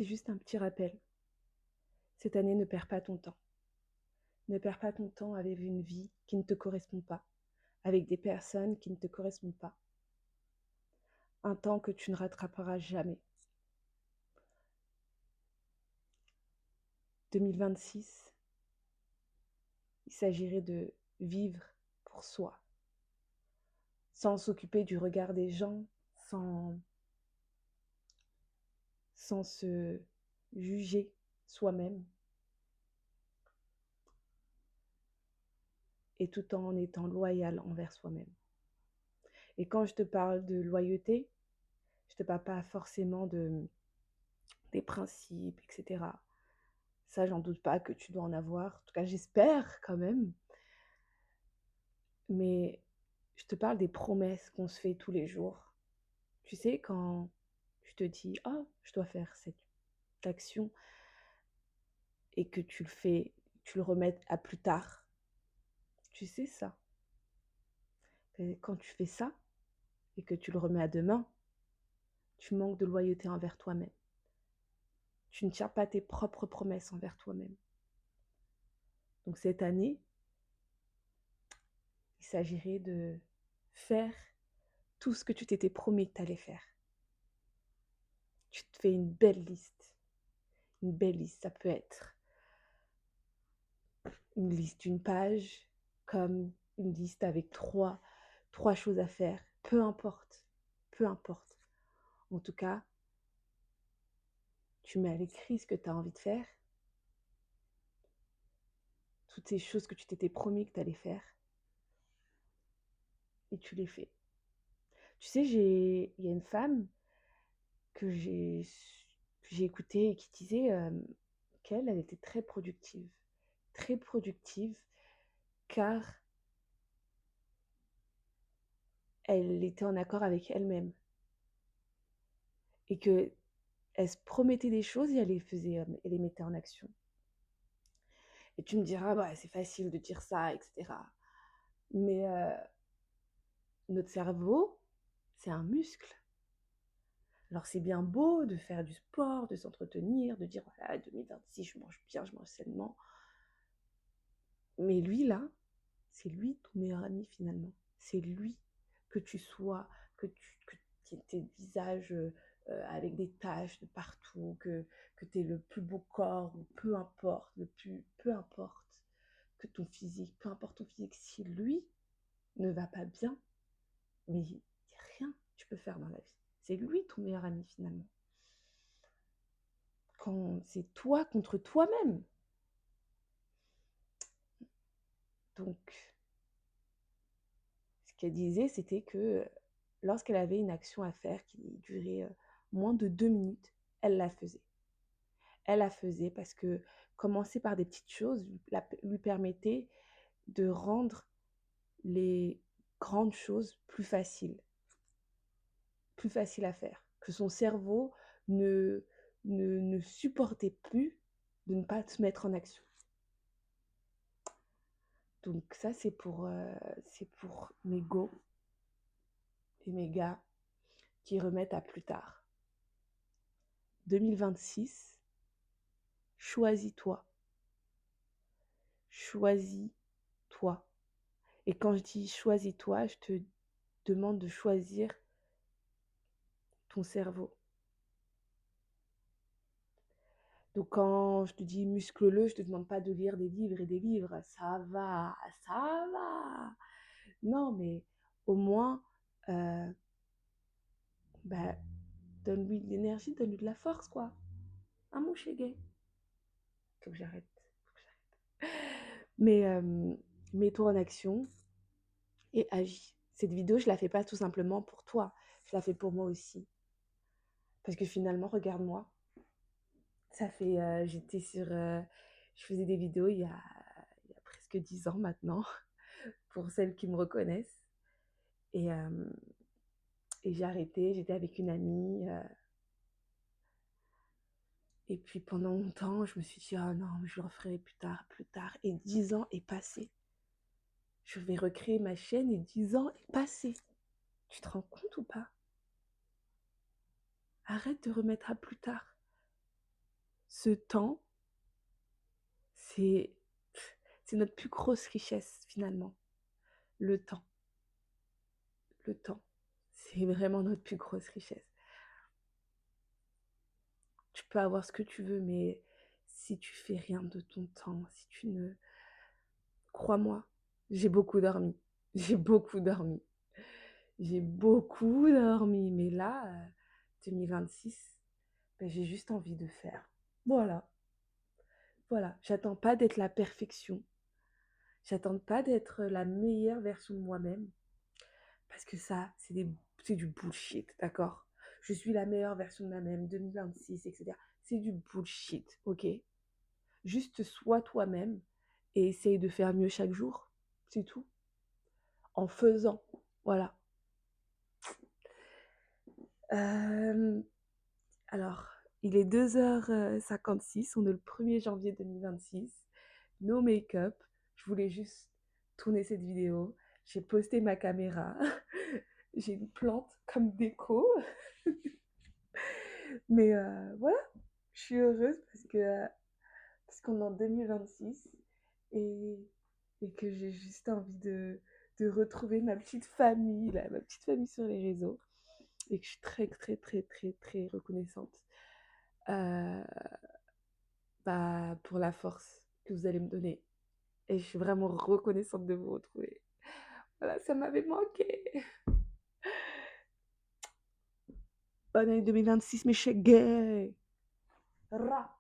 C'est juste un petit rappel. Cette année, ne perds pas ton temps. Ne perds pas ton temps avec une vie qui ne te correspond pas, avec des personnes qui ne te correspondent pas. Un temps que tu ne rattraperas jamais. 2026, il s'agirait de vivre pour soi, sans s'occuper du regard des gens, sans se juger soi-même, et tout en étant loyal envers soi-même. Et quand je te parle de loyauté, je te parle pas forcément des principes, etc. Ça, j'en doute pas que tu dois en avoir. En tout cas, j'espère quand même. Mais je te parle des promesses qu'on se fait tous les jours. Tu sais, quand tu te dis, oh, je dois faire cette action et que tu le fais, tu le remets à plus tard. Tu sais ça. Et quand tu fais ça et que tu le remets à demain, tu manques de loyauté envers toi-même. Tu ne tiens pas tes propres promesses envers toi-même. Donc cette année, il s'agirait de faire tout ce que tu t'étais promis que tu allais faire. Tu te fais une belle liste. Une belle liste, ça peut être une liste d'une page, comme une liste avec trois choses à faire. Peu importe, peu importe. En tout cas, tu mets à l'écrit ce que tu as envie de faire, toutes ces choses que tu t'étais promis que tu allais faire, et tu les fais. Tu sais, il y a une femme que j'ai écoutée et qui disait qu'elle, elle était très productive, car elle était en accord avec elle-même et que elle se promettait des choses et elle les mettait en action. Et tu me diras, bah, c'est facile de dire ça, etc. Mais notre cerveau, c'est un muscle. Alors c'est bien beau de faire du sport, de s'entretenir, de dire, voilà, 2026, je mange bien, je mange sainement. Mais lui, là, c'est lui ton meilleur ami finalement. C'est lui que tu sois, que tes visages avec des taches de partout, que tu aies le plus beau corps, ou peu importe que ton physique, peu importe ton physique, si lui ne va pas bien, mais il n'y a rien que tu peux faire dans la vie. C'est lui ton meilleur ami finalement. Quand c'est toi contre toi-même. Donc, ce qu'elle disait, c'était que lorsqu'elle avait une action à faire qui durait moins de 2 minutes, elle la faisait. Elle la faisait parce que commencer par des petites choses lui permettait de rendre les grandes choses plus faciles à faire. Que son cerveau ne, ne supportait plus de ne pas se mettre en action. Donc ça, c'est pour mes go et mes gars qui remettent à plus tard. 2026, choisis-toi. Choisis-toi. Et quand je dis choisis-toi, je te demande de choisir ton cerveau. Donc quand je te dis muscle-le, je te demande pas de lire des livres et des livres. Ça va, ça va. Non, mais au moins, euh, bah, donne-lui de l'énergie, donne-lui de la force, quoi. Un mon gay. Faut que j'arrête. Mais mets-toi en action et agis. Cette vidéo, je la fais pas tout simplement pour toi. Je la fais pour moi aussi. Parce que finalement, regarde-moi. Ça fait, je faisais des vidéos il y a presque 10 ans maintenant, pour celles qui me reconnaissent. Et, euh, et j'ai arrêté, j'étais avec une amie. Et puis pendant longtemps, je me suis dit, oh non, je le referai plus tard, plus tard. Et 10 ans est passé. Je vais recréer ma chaîne et 10 ans est passé. Tu te rends compte ou pas? Arrête de remettre à plus tard. ce temps, c'est c'est notre plus grosse richesse finalement, le temps. Le temps, c'est vraiment notre plus grosse richesse. Tu peux avoir ce que tu veux, mais si tu fais rien de ton temps, si tu ne crois-moi, j'ai beaucoup dormi. J'ai beaucoup dormi. J'ai beaucoup dormi, mais là, 2026, j'ai juste envie de faire. Voilà, voilà. J'attends pas d'être la perfection. J'attends pas d'être la meilleure version de moi-même. Parce que ça, c'est du bullshit, d'accord? Je suis la meilleure version de moi-même, 2026, etc. C'est du bullshit, ok? Juste sois toi-même et essaye de faire mieux chaque jour. C'est tout. En faisant. Voilà. Euh, alors, il est 2h56, on est le 1er janvier 2026. No make-up. Je voulais juste tourner cette vidéo. J'ai posté ma caméra. J'ai une plante comme déco. Mais voilà, je suis heureuse parce qu'on est en 2026 et, et que j'ai juste envie de retrouver ma petite famille, là, ma petite famille sur les réseaux. Et que je suis très, très, très, très, très reconnaissante euh, pour la force que vous allez me donner. Et je suis vraiment reconnaissante de vous retrouver. Voilà, ça m'avait manqué. Bonne année 2026, mes chers gays. Ra.